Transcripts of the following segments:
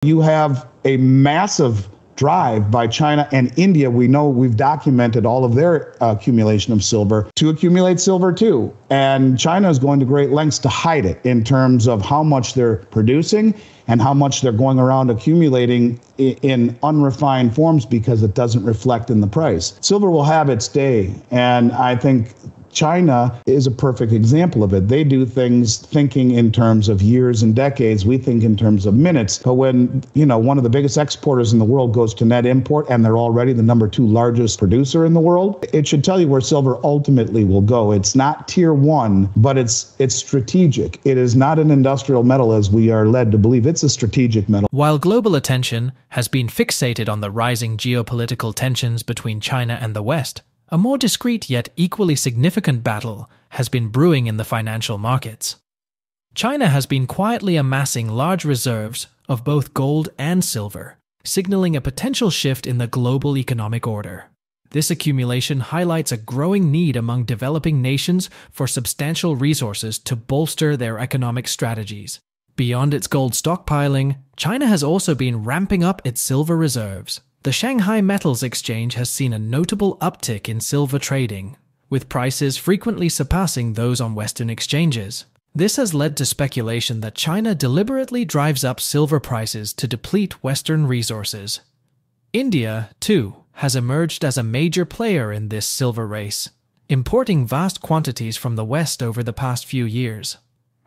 You have a massive drive by China and India. We know we've documented all of their accumulation of silver to accumulate silver too. And China is going to great lengths to hide it in terms of how much they're producing and how much they're going around accumulating in unrefined forms because it doesn't reflect in the price. Silver will have its day. And I think China is a perfect example of it. They do things thinking in terms of years and decades. We think in terms of minutes. But when, one of the biggest exporters in the world goes to net import and they're already the number 2 largest producer in the world, it should tell you where silver ultimately will go. It's not tier 1, but it's strategic. It is not an industrial metal as we are led to believe. It's a strategic metal. While global attention has been fixated on the rising geopolitical tensions between China and the West, a more discreet yet equally significant battle has been brewing in the financial markets. China has been quietly amassing large reserves of both gold and silver, signaling a potential shift in the global economic order. This accumulation highlights a growing need among developing nations for substantial resources to bolster their economic strategies. Beyond its gold stockpiling, China has also been ramping up its silver reserves. The Shanghai Metals Exchange has seen a notable uptick in silver trading, with prices frequently surpassing those on Western exchanges. This has led to speculation that China deliberately drives up silver prices to deplete Western resources. India, too, has emerged as a major player in this silver race, importing vast quantities from the West over the past few years.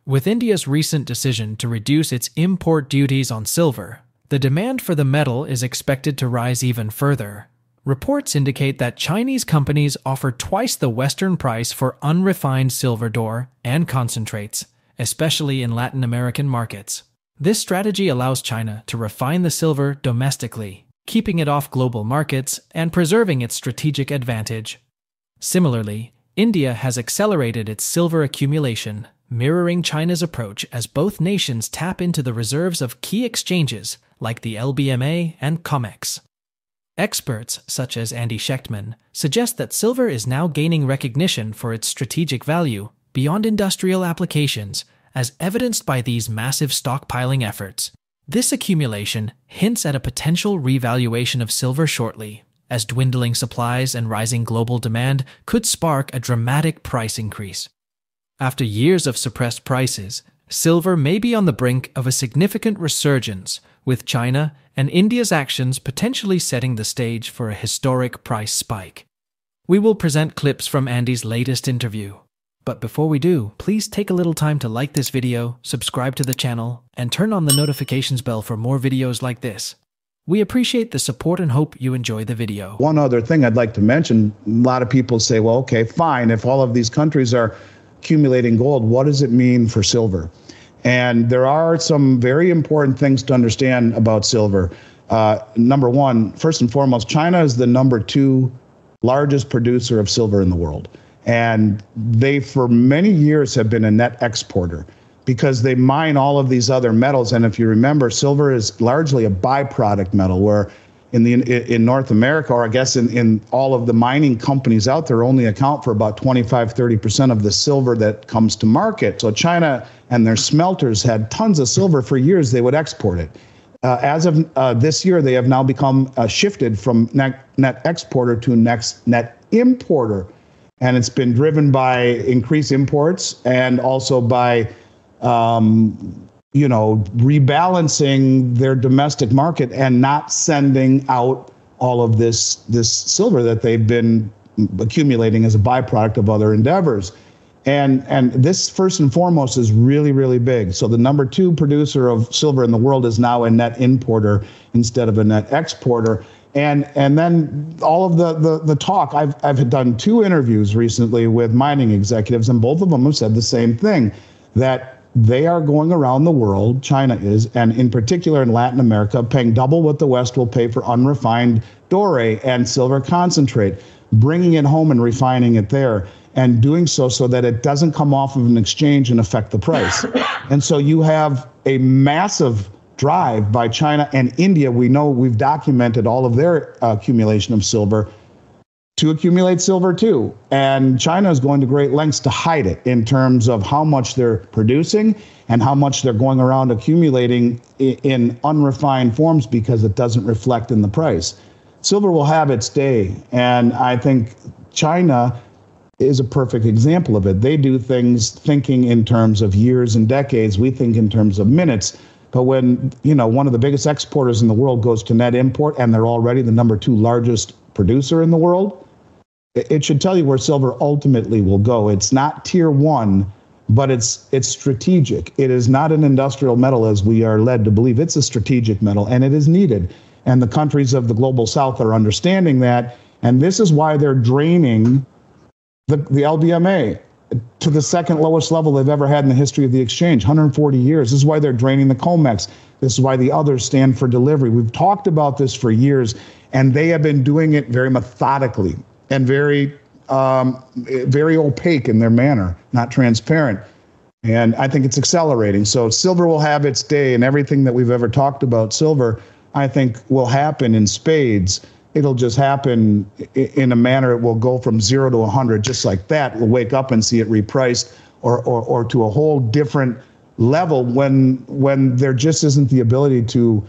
With India's recent decision to reduce its import duties on silver, the demand for the metal is expected to rise even further. Reports indicate that Chinese companies offer twice the Western price for unrefined silver dore and concentrates, especially in Latin American markets. This strategy allows China to refine the silver domestically, keeping it off global markets and preserving its strategic advantage. Similarly, India has accelerated its silver accumulation, mirroring China's approach as both nations tap into the reserves of key exchanges like the LBMA and COMEX. Experts, such as Schectman, suggest that silver is now gaining recognition for its strategic value beyond industrial applications, as evidenced by these massive stockpiling efforts. This accumulation hints at a potential revaluation of silver shortly, as dwindling supplies and rising global demand could spark a dramatic price increase. After years of suppressed prices, silver may be on the brink of a significant resurgence, with China and India's actions potentially setting the stage for a historic price spike. We will present clips from Andy's latest interview. But before we do, please take a little time to like this video, subscribe to the channel, and turn on the notifications bell for more videos like this. We appreciate the support and hope you enjoy the video. One other thing I'd like to mention, a lot of people say, well, okay, fine, if all of these countries are accumulating gold, what does it mean for silver? And there are some very important things to understand about silver. Number one, first and foremost, China is the number 2 largest producer of silver in the world. And they, for many years, have been a net exporter because they mine all of these other metals. And if you remember, silver is largely a byproduct metal, where in North America, or I guess in all of the mining companies out there, only account for about 25–30% of the silver that comes to market. So China and their smelters had tons of silver for years. They would export it. As of this year, they have now become shifted from net exporter to net importer. And it's been driven by increased imports and also by rebalancing their domestic market and not sending out all of this silver that they've been accumulating as a byproduct of other endeavors. And this, first and foremost, is really, really big. So the number 2 producer of silver in the world is now a net importer instead of a net exporter. And then all of the talk, I've done 2 interviews recently with mining executives, and both of them have said the same thing, that they are going around the world, China is, and in particular in Latin America, paying double what the West will pay for unrefined dore and silver concentrate, bringing it home and refining it there, and doing so that it doesn't come off of an exchange and affect the price. And so you have a massive drive by China and India. We know we've documented all of their accumulation of silver to accumulate silver too. And China is going to great lengths to hide it in terms of how much they're producing and how much they're going around accumulating in unrefined forms because it doesn't reflect in the price. Silver will have its day. And I think China is a perfect example of it. They do things thinking in terms of years and decades. We think in terms of minutes. But when, one of the biggest exporters in the world goes to net import and they're already the number 2 largest producer in the world, it should tell you where silver ultimately will go. It's not tier 1, but it's strategic. It is not an industrial metal as we are led to believe. It's a strategic metal, and it is needed. And the countries of the global south are understanding that. And this is why they're draining the LBMA to the second lowest level they've ever had in the history of the exchange, 140 years. This is why they're draining the COMEX. This is why the others stand for delivery. We've talked about this for years, and they have been doing it very methodically and very opaque in their manner, not transparent. And I think it's accelerating. So silver will have its day, and everything that we've ever talked about silver, I think, will happen in spades. It'll just happen in a manner. It will go from 0 to 100 just like that. We'll wake up and see it repriced or to a whole different level when there just isn't the ability to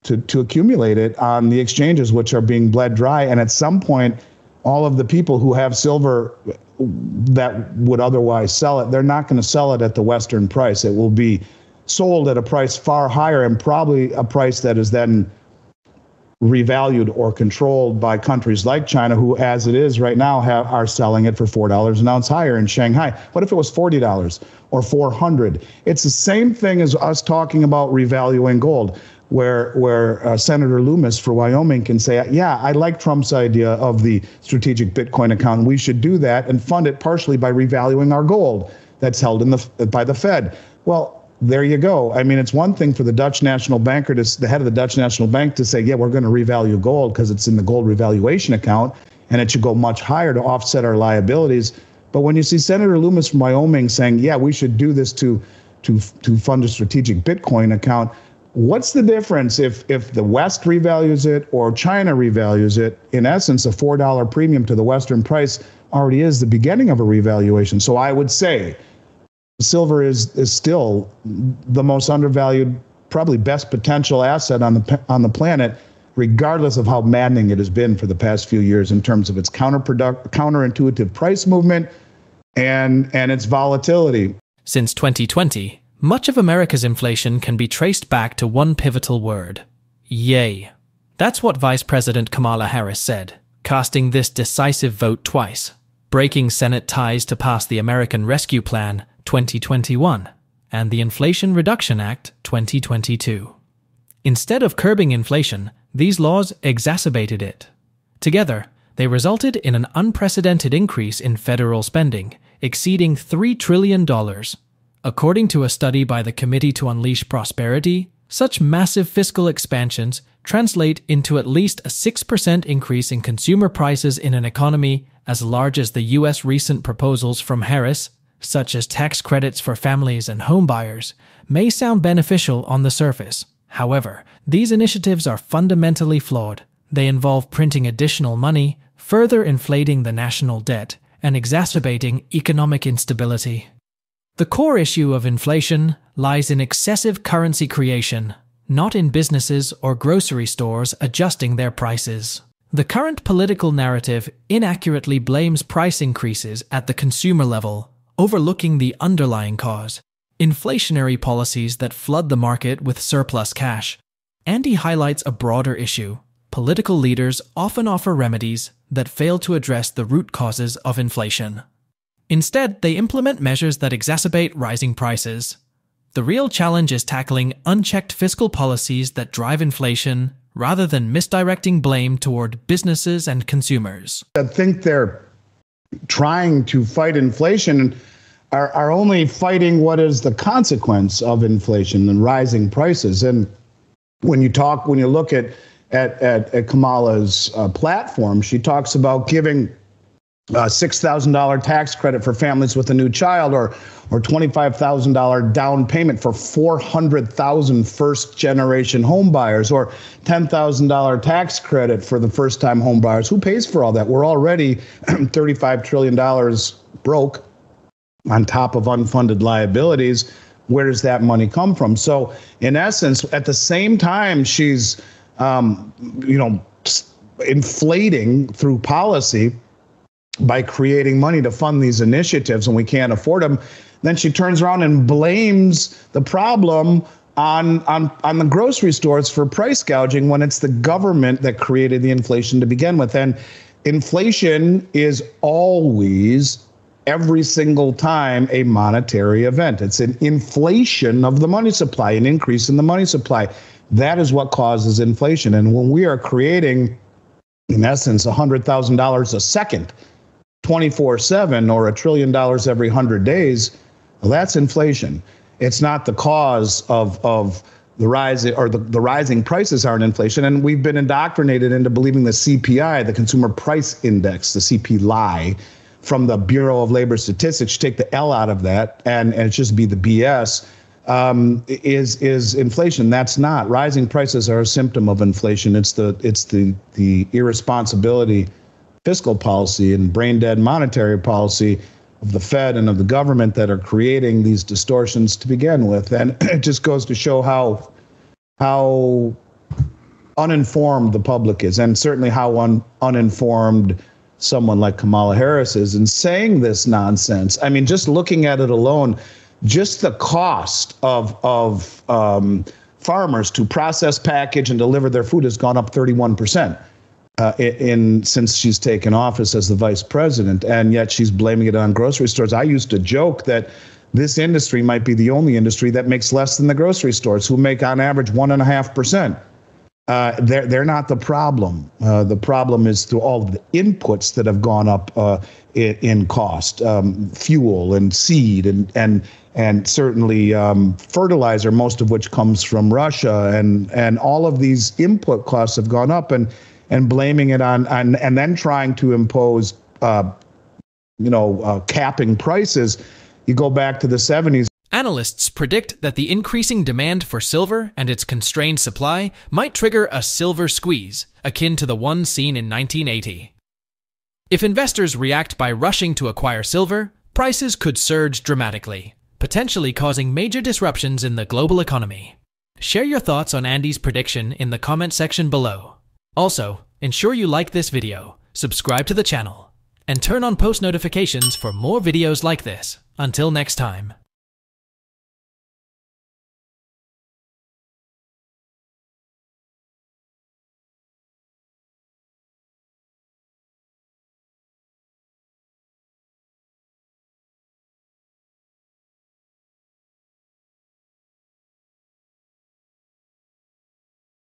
accumulate it on the exchanges, which are being bled dry. And at some point, all of the people who have silver that would otherwise sell it, they're not going to sell it at the Western price. It will be sold at a price far higher, and probably a price that is then revalued or controlled by countries like China, who, as it is right now, are selling it for $4 an ounce higher in Shanghai. What if it was $40 or $400? It's the same thing as us talking about revaluing gold, where Senator Loomis for Wyoming can say, yeah, I like Trump's idea of the strategic Bitcoin account. We should do that and fund it partially by revaluing our gold that's held by the Fed. Well, there you go. I mean, it's one thing for the Dutch National Banker, the head of the Dutch National Bank, to say, yeah, we're going to revalue gold because it's in the gold revaluation account and it should go much higher to offset our liabilities. But when you see Senator Loomis from Wyoming saying, yeah, we should do this to fund a strategic Bitcoin account, what's the difference if the West revalues it or China revalues it? In essence, a $4 premium to the Western price already is the beginning of a revaluation. So I would say silver is still the most undervalued, probably best potential asset on the planet, regardless of how maddening it has been for the past few years in terms of its counterintuitive price movement and its volatility. Since 2020, much of America's inflation can be traced back to one pivotal word: yay. That's what Vice President Kamala Harris said, casting this decisive vote twice, breaking Senate ties to pass the American Rescue Plan 2021 and the Inflation Reduction Act 2022. Instead of curbing inflation, these laws exacerbated it. Together, they resulted in an unprecedented increase in federal spending, exceeding $3 trillion. According to a study by the Committee to Unleash Prosperity, such massive fiscal expansions translate into at least a 6% increase in consumer prices in an economy as large as the U.S. Recent proposals from Harris, such as tax credits for families and homebuyers, may sound beneficial on the surface. However, these initiatives are fundamentally flawed. They involve printing additional money, further inflating the national debt, and exacerbating economic instability. The core issue of inflation lies in excessive currency creation, not in businesses or grocery stores adjusting their prices. The current political narrative inaccurately blames price increases at the consumer level, overlooking the underlying cause: inflationary policies that flood the market with surplus cash. Andy highlights a broader issue. Political leaders often offer remedies that fail to address the root causes of inflation. Instead, they implement measures that exacerbate rising prices. The real challenge is tackling unchecked fiscal policies that drive inflation, rather than misdirecting blame toward businesses and consumers. I think they're trying to fight inflation are only fighting what is the consequence of inflation and rising prices. And when you look at Kamala's platform, she talks about giving $6,000 tax credit for families with a new child, or $25,000 down payment for 400,000 first-generation home buyers, or $10,000 tax credit for the first-time home buyers. Who pays for all that? We're already $35 trillion broke on top of unfunded liabilities. Where does that money come from? So, in essence, at the same time she's, inflating through policy by creating money to fund these initiatives, and we can't afford them, then she turns around and blames the problem on the grocery stores for price gouging, when it's the government that created the inflation to begin with. And inflation is always, every single time, a monetary event. It's an inflation of the money supply, an increase in the money supply. That is what causes inflation. And when we are creating, in essence, $100,000 a second, 24/7, or $1 trillion every 100 days, well, that's inflation. It's not the cause of the rise, or the rising prices aren't inflation. And we've been indoctrinated into believing the CPI, the Consumer Price Index, the CPI, from the Bureau of Labor Statistics, take the L out of that, and it just be the BS, is inflation. That's not. Rising prices are a symptom of inflation. It's the irresponsibility, fiscal policy, and brain dead monetary policy of the Fed and of the government that are creating these distortions to begin with. And it just goes to show how uninformed the public is, and certainly how uninformed someone like Kamala Harris is in saying this nonsense. I mean, just looking at it alone, just the cost of farmers to process, package, and deliver their food has gone up 31%. Since she's taken office as the vice president, and yet she's blaming it on grocery stores. I used to joke that this industry might be the only industry that makes less than the grocery stores, who make on average 1.5%. They're not the problem. The problem is through all of the inputs that have gone up in cost, fuel and seed and certainly fertilizer, most of which comes from Russia, and all of these input costs have gone up, and blaming it on and then trying to impose capping prices. You go back to the 70s. Analysts predict that the increasing demand for silver and its constrained supply might trigger a silver squeeze, akin to the one seen in 1980. If investors react by rushing to acquire silver, prices could surge dramatically, potentially causing major disruptions in the global economy. Share your thoughts on Andy's prediction in the comment section below. Also, ensure you like this video, subscribe to the channel, and turn on post notifications for more videos like this. Until next time.